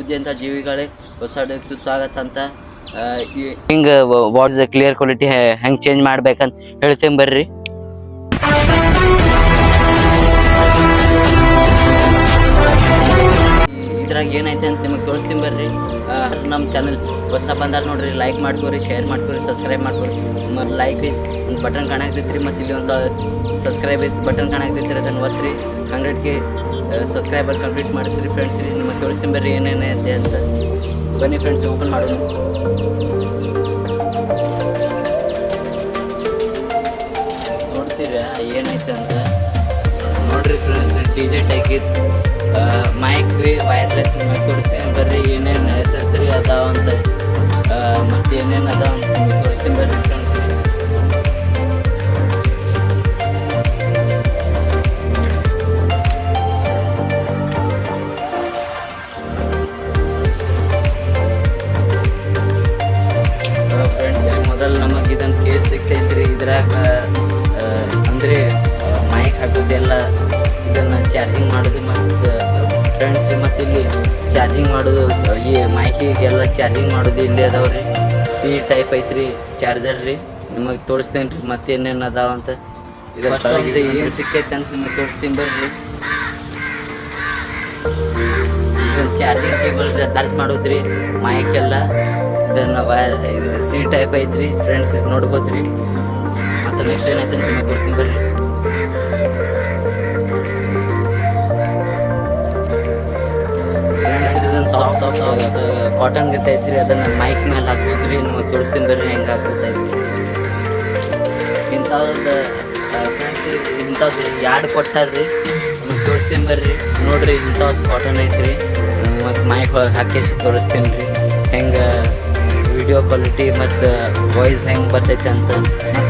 ಬುದ್ಧಿ ಅಂತ ಜೀವಿಗಳೇ ಹೊಸ ಅಡುಗೆ ಸುಸ್ವಾಗತ ಅಂತ ಹಿಂಗೆ ವಾಟ್ಸ್ ಕ್ಲಿಯರ್ ಕ್ವಾಲಿಟಿ ಹೆಂಗೆ ಚೇಂಜ್ ಮಾಡ್ಬೇಕಂತ ಹೇಳ್ತೇನೆ ಬರ್ರಿ. ಇದ್ರಾಗ ಏನೈತೆ ಅಂತ ನಿಮಗೆ ತೋರಿಸ್ತೀನಿ ಬರ್ರಿ. ನಮ್ಮ ಚಾನಲ್ ಹೊಸ ಬಂದಾರ ನೋಡ್ರಿ, ಲೈಕ್ ಮಾಡ್ಕೊರಿ, ಶೇರ್ ಮಾಡ್ಕೊರಿ, ಸಬ್ಸ್ಕ್ರೈಬ್ ಮಾಡ್ಕೊರಿ. ಮತ್ತು ಲೈಕ್ ಐತಿ ಒಂದು ಬಟನ್ ಕಾಣಾಕ್ತೈತಿ ರೀ, ಮತ್ತು ಇಲ್ಲಿ ಒಂದು ಸಬ್ಸ್ಕ್ರೈಬ್ ಐತಿ ಬಟನ್ ಕಾಣಾಕ್ತೈತಿ ರೀ, ಅದನ್ನು ಒತ್ತಿರಿ. 100K ಸಬ್ಸ್ಕ್ರೈಬರ್ ಕಂಪ್ಲೀಟ್ ಮಾಡಿಸ್ರಿ ಫ್ರೆಂಡ್ಸ್ ರೀ. ನಿಮಗೆ ತೋರಿಸ್ತೀನಿ ಬರ್ರಿ ಏನೇನೈತೆ ಅಂತ. ಬನ್ನಿ ಫ್ರೆಂಡ್ಸ್ ಓಪನ್ ಮಾಡೋಣ. ನೋಡ್ತೀರಾ ಏನೈತೆ ಅಂತ ನೋಡ್ರಿ ಫ್ರೆಂಡ್ಸ್. DJ ಟೈಕಿತ್ತು ಮೈಕ್ ರೀ, ವೈರ್ಲೆಸ್. ನಿಮಗೆ ತೋರಿಸ್ತೀನಿ ಬರ್ರಿ ಏನೇನು ಎಸೆಸರಿ ಅದಾವ ಅಂತ, ಮತ್ತು ಏನೇನು ಅದಾವ ಅಂತ ನಿಮಗೆ ತೋರಿಸ್ತೀನಿ ಬರ್ರಿ ಫ್ರೆಂಡ್ಸ್. ಮೊದಲು ನಮಗೆ ಇದನ್ನು ಕೇಸ್ ಸಿಗ್ತೈತ್ರಿ. ಇದ್ರಾಗ ಅಂದರೆ ಮೈಕ್ ಹಾಕೋದೆಲ್ಲ, ಇದನ್ನು ಚಾರ್ಜಿಂಗ್ ಮಾಡೋದು ಮತ್ತು ಫ್ರೆಂಡ್ಸ್ ರೀ. ಮತ್ತು ಇಲ್ಲಿ ಚಾರ್ಜಿಂಗ್ ಮಾಡೋದು, ಈ ಮೈಕಿಗೆಲ್ಲ ಚಾರ್ಜಿಂಗ್ ಮಾಡೋದು ಇಲ್ಲಿ ಅದಾವ್ರಿ. C ಟೈಪ್ ಐತ್ರಿ ಚಾರ್ಜರ್ ರೀ. ನಿಮಗೆ ತೋರಿಸ್ತೇನೆ ರೀ ಮತ್ತೆ ಏನೇನು ಅದಾವ ಅಂತ. ಇದ್ರ ಏನು ಸಿಕ್ಕೈತೆ ಅಂತ ನಿಮಗೆ ತೋರಿಸ್ತೀನಿ ಬರ್ರಿ. ಇದನ್ನು ಚಾರ್ಜಿಂಗ್ ಕೇಬಲ್ ಚಾರ್ಜ್ ಮಾಡೋದ್ರಿ ಮೈಕೆಲ್ಲ. ಇದನ್ನು ವೈರ್ C ಟೈಪ್ ಐತ್ರಿ ಫ್ರೆಂಡ್ಸ್, ನೋಡ್ಬೋದು ರೀ. ಮತ್ತು ನೆಕ್ಸ್ಟ್ ಏನೈತೆ ಅಂತ ನಿಮಗೆ ತೋರಿಸ್ತೀನಿ ಬರ್ರಿ. ಫ್ರೆಂಡ್ಸ್ ಇದನ್ನು ಸಾಫ್ಟ್ ಕಾಟನ್ ಗತ್ತೆ ಐತ್ರಿ, ಅದನ್ನು ಮೈಕ್ ಮೇಲೆ ಹಾಕೋದ್ರಿ. ನಿಮಗೆ ತೋರಿಸ್ತೀನಿ ಬರ್ರಿ ಹೆಂಗೆ ಹಾಕೋತೈತಿ. ಇಂಥದ್ದು ಫ್ರೆಂಡ್ಸ್ ಇಂಥದ್ದು ಯಾಡ್ ಕೊಟ್ಟಾರ್ರಿ, ನಿಮಗೆ ತೋರಿಸ್ತೀನಿ ಬರ್ರಿ. ನೋಡಿರಿ ಇಂಥದ್ದು ಕಾಟನ್ ಐತ್ರಿ. ಮತ್ತು ಮೈಕ್ ಒಳಗೆ ಹಾಕಿಸಿ ತೋರಿಸ್ತೀನಿ ರೀ ಹೆಂಗೆ ವಿಡಿಯೋ ಕ್ವಾಲಿಟಿ ಮತ್ತು ವಾಯ್ಸ್ ಹೆಂಗೆ ಬರ್ತೈತೆ ಅಂತ.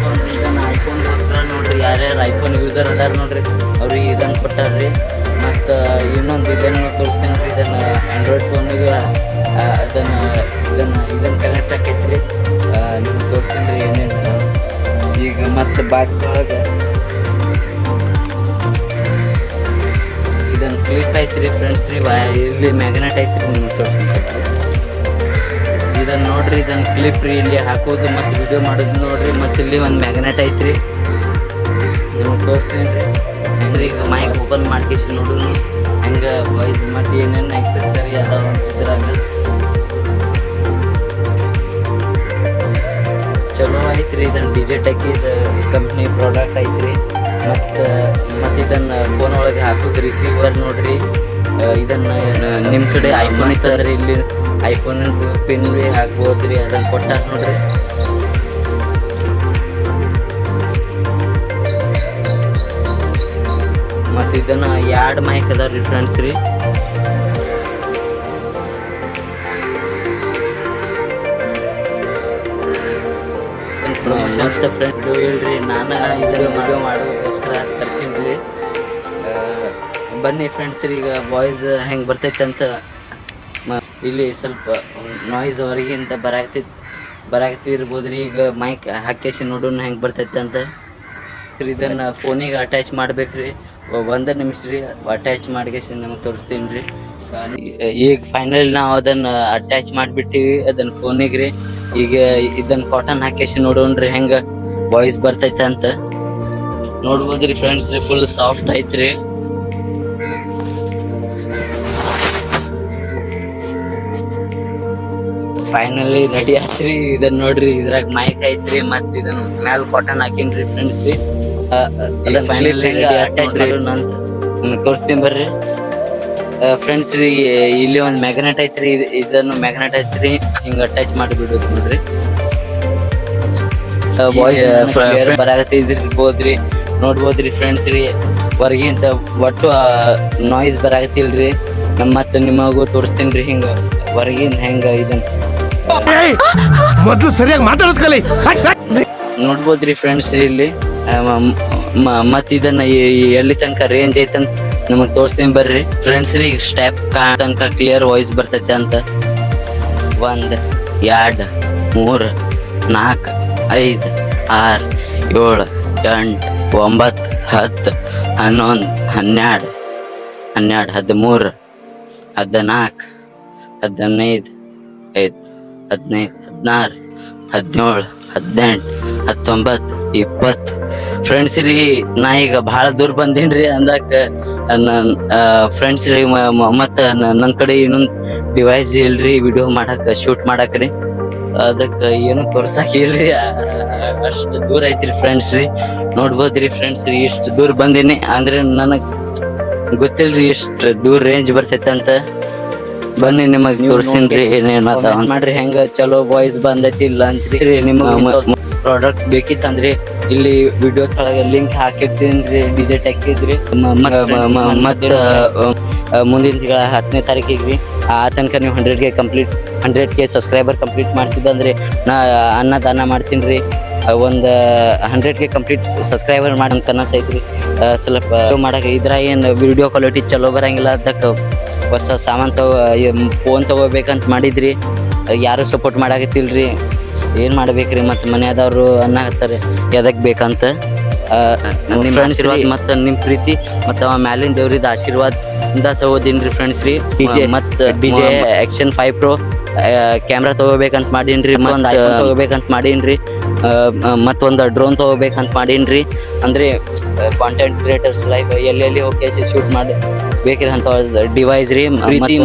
ಮತ್ತು ಇದನ್ನು ಐಫೋನ್ಗೋಸ್ಕರ ನೋಡಿರಿ, ಯಾರ್ಯಾರು ಐಫೋನ್ ಯೂಸರ್ ಅದಾರ ನೋಡಿರಿ ಅವ್ರಿಗೆ ಇದನ್ನು ಕೊಟ್ಟಾರ್ರಿ. ಮತ್ತು ಇನ್ನೊಂದು ಇದನ್ನು ತೋರಿಸ್ತೀನಿ ರೀ. ಇದನ್ನು ಆ್ಯಂಡ್ರಾಯ್ಡ್ ಫೋನಿಗೆ ಇದನ್ನು ಕನೆಕ್ಟ್ ಆಕೈತ್ರಿ. ನಿಮಗೆ ತೋರಿಸ್ತೀನಿ ರೀ ಏನೇನು. ಈಗ ಮತ್ತು ಬಾಕ್ಸ್ ಒಳಗೆ ಇದನ್ನು ಕ್ಲಿಪ್ ಐತ್ರಿ ಫ್ರೆಂಡ್ಸ್ ರೀ. ಇಲ್ಲಿ ಮ್ಯಾಗ್ನೆಟ್ ಐತ್ರಿ, ನಿಮಗೆ ತೋರಿಸ್ತೀನಿ. ಇದನ್ನು ನೋಡ್ರಿ, ಇದನ್ನು ಕ್ಲಿಪ್ ರೀ, ಇಲ್ಲಿ ಹಾಕೋದು ಮತ್ತು ವಿಡಿಯೋ ಮಾಡೋದು ನೋಡ್ರಿ. ಮತ್ತು ಇಲ್ಲಿ ಒಂದು ಮ್ಯಾಗ್ನೆಟ್ ಐತ್ರಿ, ನಿಮಗೆ ತೋರಿಸ್ತೀನಿ ರೀ. ಹೆಂಗ್ರಿ ಈಗ ಮೈಕ್ ಓಪನ್ ಮಾಡ್ಕೇಸಿ ನೋಡೋನು ಹೆಂಗೆ ವಾಯ್ಸ್ ಮತ್ತು ಏನೇನು ಎಕ್ಸೆಸರಿ ಅದಾವ ಇದ್ರಾಗ. ಚಲೋ ಐತ್ರಿ. ಇದನ್ನು DJ ಟೆಕ್ಕಿದು ಕಂಪ್ನಿ ಪ್ರಾಡಕ್ಟ್ ಐತ್ರಿ. ಮತ್ತು ಇದನ್ನು ಫೋನ್ ಒಳಗೆ ಹಾಕೋದು ರಿಸೀವರ್ ನೋಡ್ರಿ. ಇದನ್ನು ನಿಮ್ಮ ಕಡೆ ಐಫೋನ್ ಇತ್ತಂದ್ರೆ ಇಲ್ಲಿ ಐಫೋನ್ ಪಿನ್ ಭೀ ಹಾಕ್ಬೋದು ರೀ. ಅದನ್ನು ಕೊಟ್ಟಾರ ನೋಡ್ರಿ. ಮತ್ತು ಇದನ್ನು 2 ಮೈಕ್ ಅದಾವ ರೀ ಫ್ರೆಂಡ್ಸ್ ರೀ. ಮತ್ತು ಫ್ರೆಂಡ್ ಹೇಳ್ರಿ, ನಾನು ಇದನ್ನು ಮಾಡೋದಕ್ಕೋಸ್ಕರ ತರ್ಸೀನಿ ರೀ. ಬನ್ನಿ ಫ್ರೆಂಡ್ಸ್ ರೀ, ಈಗ ವಾಯ್ಸ್ ಹೆಂಗೆ ಬರ್ತೈತೆ ಅಂತ. ಇಲ್ಲಿ ಸ್ವಲ್ಪ ನಾಯ್ಸ್ ಹೊರಗಿಂದ ಬರಾಕ್ತಿರ್ಬೋದು ರೀ. ಈಗ ಮೈಕ್ ಹಾಕೇಸಿ ನೋಡೋಣ ಹೆಂಗೆ ಬರ್ತೈತೆ ಅಂತ. ಇದನ್ನು ಫೋನಿಗೆ ಅಟ್ಯಾಚ್ ಮಾಡ್ಬೇಕ್ರಿ. 1 ನಿಮಿಷ ರೀ, ಅಟ್ಯಾಚ್ ಮಾಡ್ಕೇಸಿ ನಮಗೆ ತೋರಿಸ್ತೀನಿ ರೀ. ಈಗ ಫೈನಲ್ ನಾವು ಅದನ್ನು ಅಟ್ಯಾಚ್ ಮಾಡಿಬಿಟ್ಟಿವಿ ಅದನ್ನು ಫೋನಿಗೆ ರೀ. ಈಗ ಇದನ್ನು ಕಾಟನ್ ಹಾಕೇಸಿ ನೋಡೋಣ ರೀ ಹೆಂಗೆ ವಾಯ್ಸ್ ಬರ್ತೈತೆ ಅಂತ. ನೋಡ್ಬೋದು ರೀ ಫ್ರೆಂಡ್ಸ್ ರೀ, ಫುಲ್ ಸಾಫ್ಟ್ ಐತ್ರಿ. ಫೈನಲಿ ರೆಡಿ ಆಯ್ತ್ರಿ. ಇದನ್ನ ನೋಡ್ರಿ, ಇದ್ರಾಗ ಮೈಕ್ ಐತ್ರಿ. ಮತ್ತು ಇದನ್ನ ಮ್ಯಾಲ ಕಾಟನ್ ಹಾಕಿನ್ರಿ ಫ್ರೆಂಡ್ಸ್ ರೀ. ಅದನ್ನ ಫೈನಲಿ ಅಟ್ಯಾಚ್ ಮಾಡೋಣ ಅಂತ ನಿಮಗೆ ತೋರಿಸ್ತೀನಿ ಬರ್ರಿ ಫ್ರೆಂಡ್ಸ್ ರೀ. ಇಲ್ಲಿ ಒಂದು ಮ್ಯಾಗ್ನೆಟ್ ಐತ್ರಿ, ಇದನ್ನು ಮ್ಯಾಗ್ನೆಟ್ ಐತ್ರಿ, ಹಿಂಗೆ ಅಟ್ಯಾಚ್ ಮಾಡಿಬಿಡೋದು ನೋಡ್ರಿ. ವಾಯ್ಸ್ ಬರಾಕತ್ತಿರ್ಬೋದ್ರಿ, ನೋಡ್ಬೋದ್ರಿ ಫ್ರೆಂಡ್ಸ್ ರೀ. ಹೊರಗಿಂತ ಒಟ್ಟು ನಾಯ್ಸ್ ಬರಾಕತ್ತಿಲ್ರಿ. ಮತ್ತು ನಿಮಗೂ ತೋರಿಸ್ತೀನಿ ರೀ ಹಿಂಗೆ ಹೊರಗಿಂದ ಹೆಂಗೆ ಇದನ್ನು ಮೊದಲು ಸರಿಯಾಗಿ ಮಾತಾಡೋದು ಕಲಿ. ನೋಡ್ಬೋದ್ರಿ ಫ್ರೆಂಡ್ಸ್ ಇಲ್ಲಿ. ಮತ್ತು ಇದನ್ನು ಎಲ್ಲಿ ತನಕ ರೇಂಜ್ ಐತಂತ ನಿಮಗೆ ತೋರಿಸ್ತೀನಿ ಬರ್ರಿ ಫ್ರೆಂಡ್ಸ್ ರೀ. ಸ್ಟೆಪ್ ತನಕ ಕ್ಲಿಯರ್ ವಾಯ್ಸ್ ಬರ್ತೈತೆ ಅಂತ. 1 2 3 4 5 6 7 8 9 10 11 12 13 14 15 5 15 16 17 18 19 20 ಫ್ರೆಂಡ್ಸ್ ರೀ ನಾ ಈಗ ಭಾಳ ದೂರ ಬಂದೇನ್ರಿ ಅಂದಾಕ ಫ್ರೆಂಡ್ಸ್ ರೀ ಮತ್ತು ನನ್ನ ಕಡೆ ಇನ್ನೊಂದು ಡಿವೈಸ್ ಇಲ್ರಿ ವಿಡಿಯೋ ಮಾಡಕ್ಕೆ ಶೂಟ್ ಮಾಡಕ್ರಿ ಅದಕ್ಕೆ ಏನು ತೋರ್ಸಕ್ ಇಲ್ರಿ ಅಷ್ಟು ದೂರ ಐತ್ರಿ ಫ್ರೆಂಡ್ಸ್ ರೀ ನೋಡ್ಬೋದ್ರಿ ಫ್ರೆಂಡ್ಸ್ ರೀ ಇಷ್ಟು ದೂರ ಬಂದೀನಿ ಅಂದ್ರೆ ನನಗೆ ಗೊತ್ತಿಲ್ರಿ ಇಷ್ಟು ದೂರ ರೇಂಜ್ ಬರ್ತೈತೆ ಅಂತ ಬನ್ನಿ ನಿಮಗ್ ತೋರಿಸ್ತೀನಿ ಏನೇನು ಮಾಡ್ರಿ ಹೆಂಗ ಚಲೋ ವಾಯ್ಸ್ ಬಂದೈತಿ ಇಲ್ಲ ಅಂತ್ರಿ ನಿಮಗೆ ಪ್ರಾಡಕ್ಟ್ ಬೇಕಿತ್ತಂದ್ರಿ ಇಲ್ಲಿ ವಿಡಿಯೋ ಕೆಳಗೆ ಲಿಂಕ್ ಹಾಕಿರ್ತೀನಿ ಡಿಸೈಟ್ ಹಾಕಿದ್ರಿ ಮತ್ತು ಮುಂದಿನ ತಿಂಗಳ 10ನೇ ತಾರೀಕಿಗೆ ರೀ ಆ ತನಕ ನೀವು 100K ಸಬ್ಸ್ಕ್ರೈಬರ್ ಕಂಪ್ಲೀಟ್ ಮಾಡಿಸಿದಂದ್ರೆ ನಾ ಅನ್ನದಾನ ಮಾಡ್ತೀನಿ ರೀ ಒಂದು 100K ಕಂಪ್ಲೀಟ್ ಸಬ್ಸ್ಕ್ರೈಬರ್ ಮಾಡಿ ಕನಸು ಐತ್ರಿ ಸ್ವಲ್ಪ ಮಾಡಕ್ಕೆ ಇದ್ರ ಏನು ವಿಡಿಯೋ ಕ್ವಾಲಿಟಿ ಚಲೋ ಬರಂಗಿಲ್ಲ ಅದಕ್ಕೆ ಹೊಸ ಸಾಮಾನು ಫೋನ್ ತೊಗೋಬೇಕಂತ ಮಾಡಿದ್ರಿ ಯಾರು ಸಪೋರ್ಟ್ ಮಾಡಾಕತ್ತಿಲ್ರಿ ಏನು ಮಾಡ್ಬೇಕ್ರಿ ಮತ್ತು ಮನೆಯಾದವರು ಅನ್ನಕತ್ತಾರೆ ಎದಕ್ಕೆ ಬೇಕಂತ ನಿಮ್ಮ ಆಶೀರ್ವಾದ ಮತ್ತು ನಿಮ್ಮ ಪ್ರೀತಿ ಮತ್ತು ಅವ ಮ್ಯಾಲಿನ ದೇವ್ರಿದ ಆಶೀರ್ವಾದ ತಗೋದೀನಿ ರೀ ಫ್ರೆಂಡ್ಸ್ ರೀ ಮತ್ತು DJ Action 5 Pro ಕ್ಯಾಮ್ರಾ ತೊಗೋಬೇಕಂತ ಮಾಡೀನಿ ಒಂದು iPhone ತೊಗೋಬೇಕಂತ ಮಾಡೀನಿ ಮತ್ತೊಂದು ಡ್ರೋನ್ ತೊಗೋಬೇಕಂತ ಮಾಡೀನಿ ಅಂದರೆ ಕಾಂಟೆಂಟ್ ಕ್ರಿಯೇಟರ್ಸ್ ಲೈಫ್ ಎಲ್ಲೆಲ್ಲಿ ಹೋಗಿ ಶೂಟ್ ಮಾಡಿ ಬೇಕ್ರಿ ಅಂತ ಡಿವೈಸ್ ರೀ ಪ್ರೀತಿ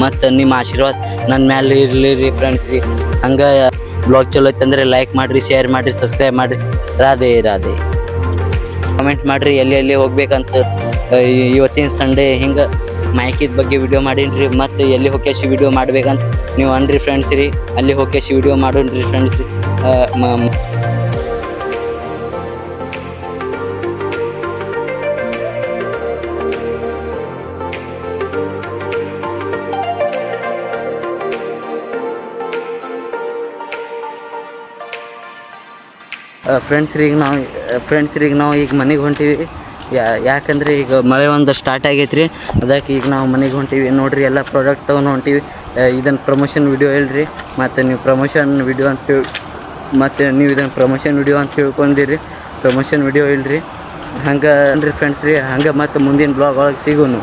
ಮತ್ತು ನಿಮ್ಮ ಆಶೀರ್ವಾದ ನನ್ನ ಮ್ಯಾಲೆ ಇರಲಿ ರೀ ಫ್ರೆಂಡ್ಸ್ ರೀ ಹಂಗೆ ಬ್ಲಾಗ್ ಚಲೋ ಐತಂದ್ರೆ ಲೈಕ್ ಮಾಡಿರಿ ಶೇರ್ ಮಾಡಿರಿ ಸಬ್ಸ್ಕ್ರೈಬ್ ಮಾಡಿರಿ ರಾಧೆ ಕಮೆಂಟ್ ಮಾಡಿರಿ ಎಲ್ಲಿ ಹೋಗ್ಬೇಕಂತ ಇವತ್ತಿನ ಸಂಡೇ ಹಿಂಗೆ ಮೈಕಿದ ಬಗ್ಗೆ ವಿಡಿಯೋ ಮಾಡೀನಿ ಮತ್ತು ಎಲ್ಲಿ ಹೋಗಿ ವಿಡಿಯೋ ಮಾಡ್ಬೇಕಂತ ನೀವು ಅನ್ರಿ ಫ್ರೆಂಡ್ಸ್ ರೀ ಅಲ್ಲಿ ಹೋಗಿ ವಿಡಿಯೋ ಮಾಡೋಣ್ರಿ ಫ್ರೆಂಡ್ಸ್ ರೀ ಫ್ರೆಂಡ್ಸ್ ಈಗ ನಾವು ಈಗ ಮನೆಗೆ ಹೊಂಟೀವಿ ಯಾಕಂದರೆ ಈಗ ಮಳೆ ಒಂದು ಸ್ಟಾರ್ಟ್ ಆಗೈತ್ರಿ ಅದಕ್ಕೆ ಈಗ ನಾವು ಮನೆಗೆ ಹೊಂಟೀವಿ ನೋಡಿರಿ ಎಲ್ಲ ಪ್ರಾಡಕ್ಟ್ ತೊಗೊಂಡು ಹೊಂಟೀವಿ ಇದನ್ನು ಪ್ರಮೋಷನ್ ವಿಡಿಯೋ ಹೇಳ್ರಿ ಮತ್ತು ನೀವು ಪ್ರಮೋಷನ್ ವಿಡಿಯೋ ಇದನ್ನು ಪ್ರಮೋಷನ್ ವಿಡಿಯೋ ಅಂತ ತಿಳ್ಕೊಂಡಿರಿ ಪ್ರಮೋಷನ್ ವಿಡಿಯೋ ಇಲ್ರಿ ಹಂಗೆ ಅನ್ರಿ ಫ್ರೆಂಡ್ಸ್ ರೀ ಹಂಗೆ ಮತ್ತು ಮುಂದಿನ ಬ್ಲಾಗ್ ಒಳಗೆ ಸಿಗೋನು